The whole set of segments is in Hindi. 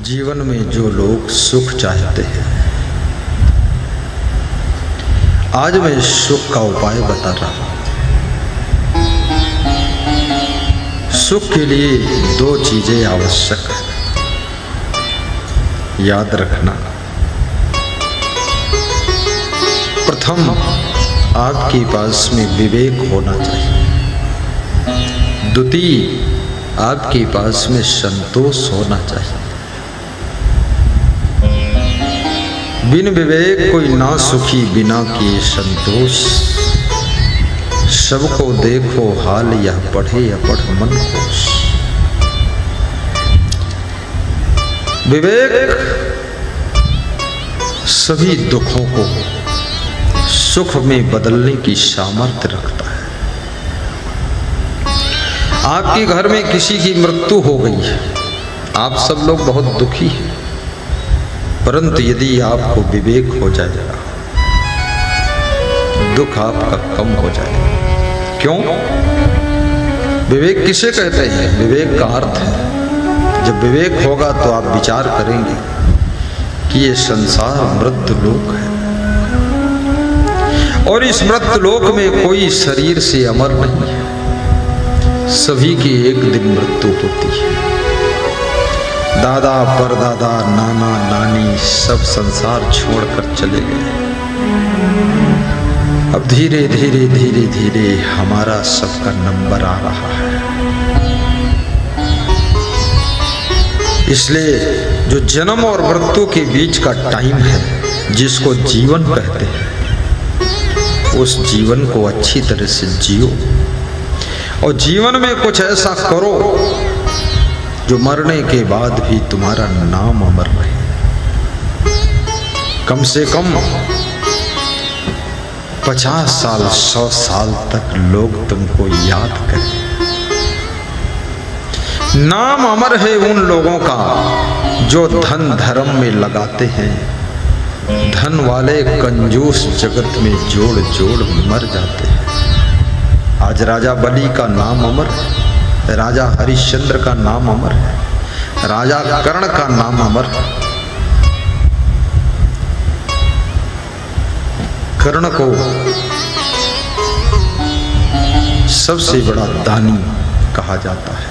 जीवन में जो लोग सुख चाहते हैं, आज मैं सुख का उपाय बता रहा हूं। सुख के लिए दो चीजें आवश्यक है, याद रखना। प्रथम, आपके पास में विवेक होना चाहिए। द्वितीय, आपके पास में संतोष होना चाहिए। बिन विवेक कोई ना सुखी, बिना किए संतोष। सबको देखो हाल, यह पढ़े अपढ़ मन होश। विवेक सभी दुखों को सुख में बदलने की सामर्थ्य रखता है। आपके घर में किसी की मृत्यु हो गई है, आप सब लोग बहुत दुखी हैं, परंतु यदि आपको विवेक हो जाएगा, दुख आपका कम हो जाएगा। क्यों? विवेक किसे कहते हैं? विवेक का अर्थ है, जब विवेक होगा तो आप विचार करेंगे कि ये संसार मृत्यु लोक है और इस मृत्यु लोक में कोई शरीर से अमर नहीं है। सभी की एक दिन मृत्यु होती है। दादा परदादा नाना नानी सब संसार छोड़कर चले गए। अब धीरे धीरे धीरे धीरे हमारा सबका नंबर आ रहा है। इसलिए जो जन्म और मृत्यु के बीच का टाइम है, जिसको जीवन कहते हैं, उस जीवन को अच्छी तरह से जियो और जीवन में कुछ ऐसा करो जो मरने के बाद भी तुम्हारा नाम अमर रहे। कम से कम 50 साल 100 साल तक लोग तुमको याद करें। नाम अमर है उन लोगों का जो धन धर्म में लगाते हैं। धन वाले कंजूस जगत में जोड़ जोड़ मर जाते हैं। आज राजा बलि का नाम अमर है, राजा हरिश्चंद्र का नाम अमर है, राजा कर्ण का नाम अमर है। कर्ण को सबसे बड़ा दानी कहा जाता है,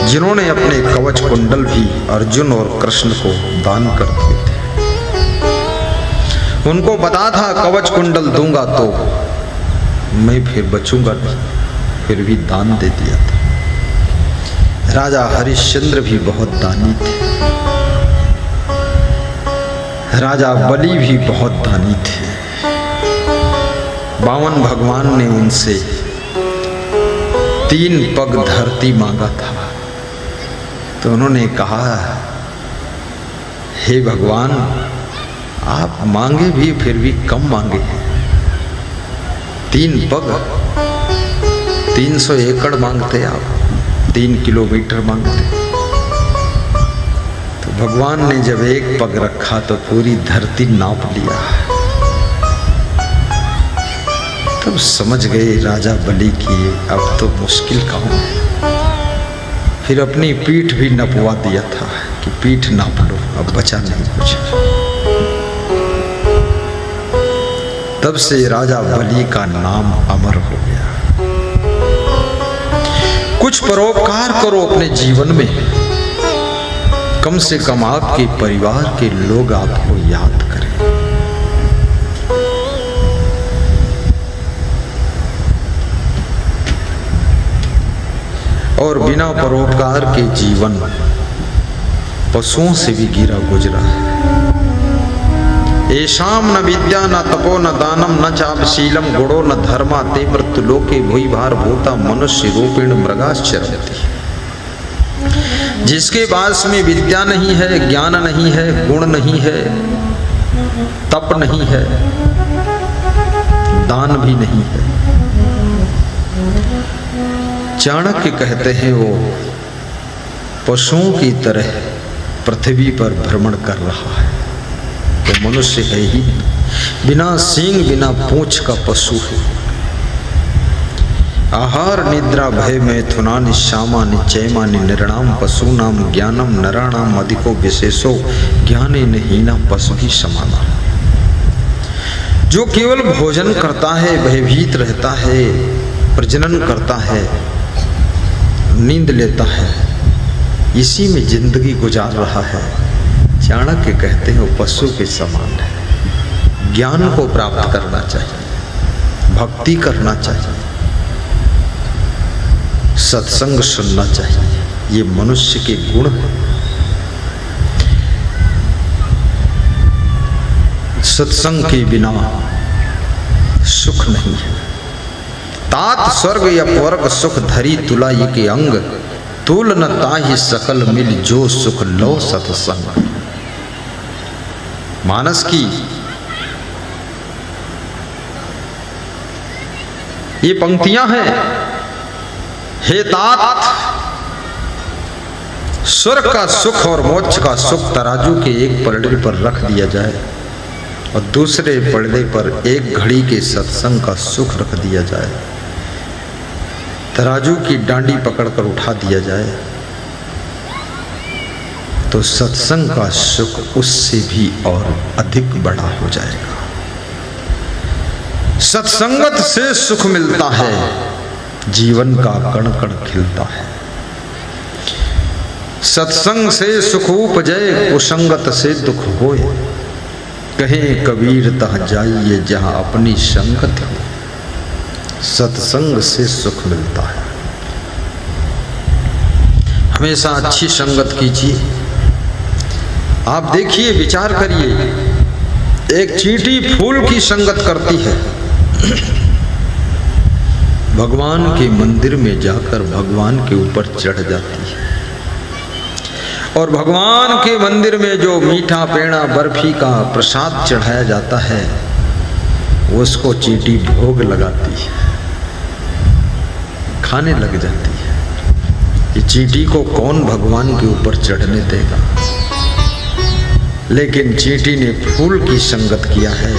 जिन्होंने अपने कवच कुंडल भी अर्जुन और कृष्ण को दान कर दिए थे। उनको पता था कवच कुंडल दूंगा तो मैं फिर बचूंगा नहीं, फिर भी दान दे दिया था। राजा हरिश्चंद्र भी बहुत दानी थे, राजा बलि भी बहुत दानी थे। बावन भगवान ने उनसे 3 पग धरती मांगा था, तो उन्होंने कहा, हे भगवान, आप मांगे भी फिर भी कम मांगे हैं। 3 पग 300 एकड़ मांगते आप, 3 किलोमीटर मांगते। तो भगवान ने जब 1 पग रखा तो पूरी धरती नाप लिया। तब समझ गए राजा बलि की अब तो मुश्किल काम है। फिर अपनी पीठ भी नपवा दिया था कि पीठ नाप लो, अब बचा नहीं कुछ। तब से राजा बलि का नाम अमर हो गया। कुछ परोपकार करो अपने जीवन में, कम से कम आपके परिवार के लोग आपको याद करें। और बिना परोपकार के जीवन पशुओं से भी गिरा गुजरा है। येषाम न विद्या न तपो न दानम न चापशीलम गुणो न धर्मा ते मृत्युलोके भूई भार भूता मनुष्य रूपेण मृगाश्चरति। जिसके पास में विद्या नहीं है, ज्ञान नहीं है, गुण नहीं है, तप नहीं है, दान भी नहीं है, चाणक्य कहते हैं वो पशुओं की तरह पृथ्वी पर भ्रमण कर रहा है। तो मनुष्य है ही नहीं, बिना सींग बिना पूंछ का पशु है। आहार निद्रा भय मैथुनानि श्यामानि चैमानि निर्णाम पशूनाम ज्ञानम नराणाम अधिको विशेषो ज्ञानेन हीना पशु समाना। जो केवल भोजन करता है, भयभीत रहता है, प्रजनन करता है, नींद लेता है, इसी में जिंदगी गुजार रहा है, चाणक्य कहते हैं वो पशु के समान है। ज्ञान को प्राप्त करना चाहिए, भक्ति करना चाहिए, सत्संग सुनना चाहिए, ये मनुष्य के गुण है। सत्संग के बिना सुख नहीं है। तात स्वर्ग या स्वर्ग सुख धरी तुलाई के अंग, तुल न ताहि सकल मिल जो सुख लो सत्संग। मानस की ये पंक्तियां हैं। हे तात, स्वर्ग का सुख और मोक्ष का सुख तराजू के एक पलड़े पर रख दिया जाए और दूसरे पलड़े पर एक घड़ी के सत्संग का सुख रख दिया जाए, तराजू की डांडी पकड़कर उठा दिया जाए, तो सत्संग का सुख उससे भी और अधिक बड़ा हो जाएगा। सत्संगत से सुख मिलता है, जीवन का कण कण खिलता है। सत्संग से सुख उपजय, कुसंगत से दुख होए। कहें कबीर तह जाइए जहां अपनी संगत हो। सत्संग से सुख मिलता है। हमेशा अच्छी संगत कीजिए। आप देखिए, विचार करिए, एक चींटी फूल की संगत करती है, भगवान के मंदिर में जाकर भगवान के ऊपर चढ़ जाती है, और भगवान के मंदिर में जो मीठा पेड़ा बर्फी का प्रसाद चढ़ाया जाता है उसको चींटी भोग लगाती है, खाने लग जाती है। ये चींटी को कौन भगवान के ऊपर चढ़ने देगा? लेकिन चींटी ने फूल की संगत किया है,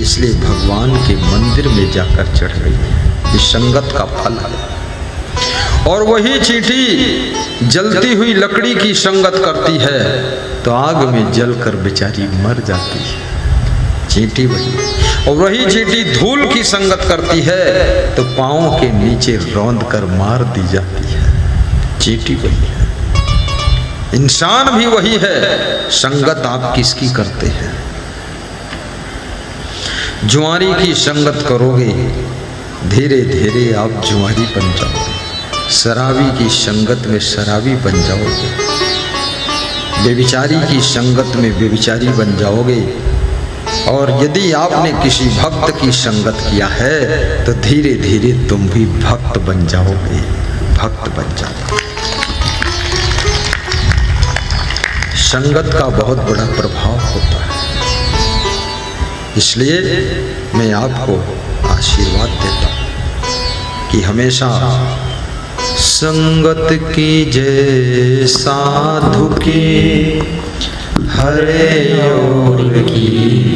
इसलिए भगवान के मंदिर में जाकर चढ़ गई है। ये संगत का फल है। और वही चींटी जलती हुई लकड़ी की संगत करती है तो आग में जलकर बेचारी मर जाती है, चींटी वही। और वही चींटी धूल की संगत करती है तो पांवों के नीचे रौंद कर मार दी जाती है, चींटी वही है। इंसान भी वही है। संगत आप किसकी करते हैं? जुआरी की संगत करोगे, धीरे धीरे आप जुआरी बन जाओगे। शराबी की संगत में शराबी बन जाओगे, बेविचारी की संगत में बेविचारी बन जाओगे। और यदि आपने किसी भक्त की संगत किया है तो धीरे धीरे तुम भी भक्त बन जाओगे, भक्त बन जाओगे। संगत का बहुत बड़ा प्रभाव होता है। इसलिए मैं आपको आशीर्वाद देता हूं कि हमेशा संगत की जय साधु की, हरे और की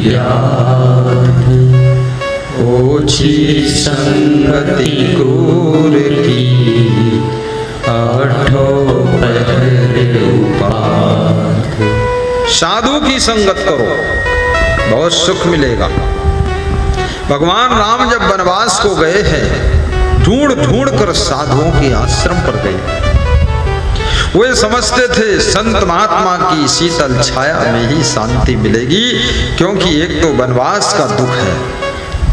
याद, ओछी संगति क्रूर की, आठों पहर उपाध। साधु की संगत करो, बहुत सुख मिलेगा। भगवान राम जब वनवास को गए हैं, ढूंढ ढूंढ कर साधुओं के आश्रम पर गए। वे समझते थे संत महात्मा की शीतल छाया में ही शांति मिलेगी, क्योंकि एक तो वनवास का दुख है,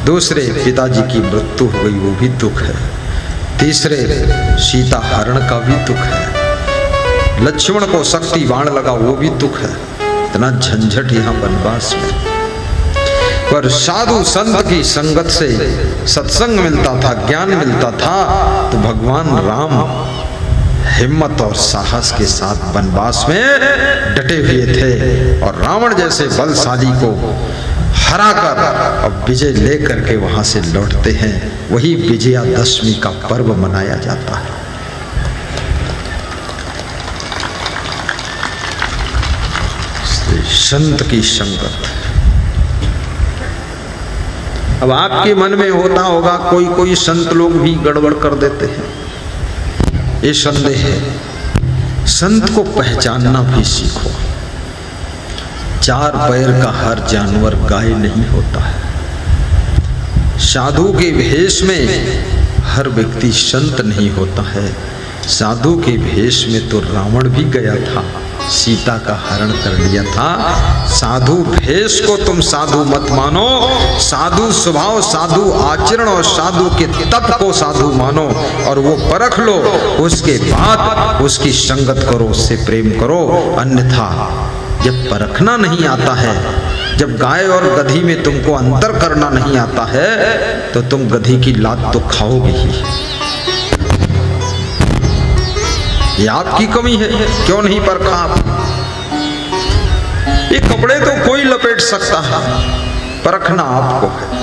दूसरे पिताजी की मृत्यु हो गई वो भी दुख है, तीसरे सीता हरण का भी दुख है, लक्ष्मण को शक्ति बाण लगा वो भी दुख है। इतना झंझट यहाँ वनवास में। पर साधु संत की संगत से सत्संग मिलता था, ज्ञान मिलता था, तो भगवान राम हिम्मत और साहस के साथ वनवास में डटे हुए थे और रावण जैसे बलशाली को हराकर अब विजय लेकर के वहां से लौटते हैं। वही विजयादशमी का पर्व मनाया जाता है। संत की संगत। अब आपके मन में होता होगा कोई कोई संत लोग भी गड़बड़ कर देते हैं, ये संदेह है। संत को पहचानना भी सीखो। चार पैर का हर जानवर गाय नहीं होता है। साधु के भेष में हर व्यक्ति संत नहीं होता है। साधु के भेष में तो रावण भी गया था, सीता का हरण कर लिया था। साधु भेष को तुम साधु मत मानो, साधु स्वभाव, साधु आचरण और साधु के तप को साधु मानो और वो परख लो। उसके बाद उसकी संगत करो, उससे प्रेम करो। अन्यथा जब परखना नहीं आता है, जब गाय और गधी में तुमको अंतर करना नहीं आता है, तो तुम गधी की लात तो खाओगे ही। ये आपकी कमी है, क्यों नहीं परखा आप? ये कपड़े तो कोई लपेट सकता है, परखना आपको है।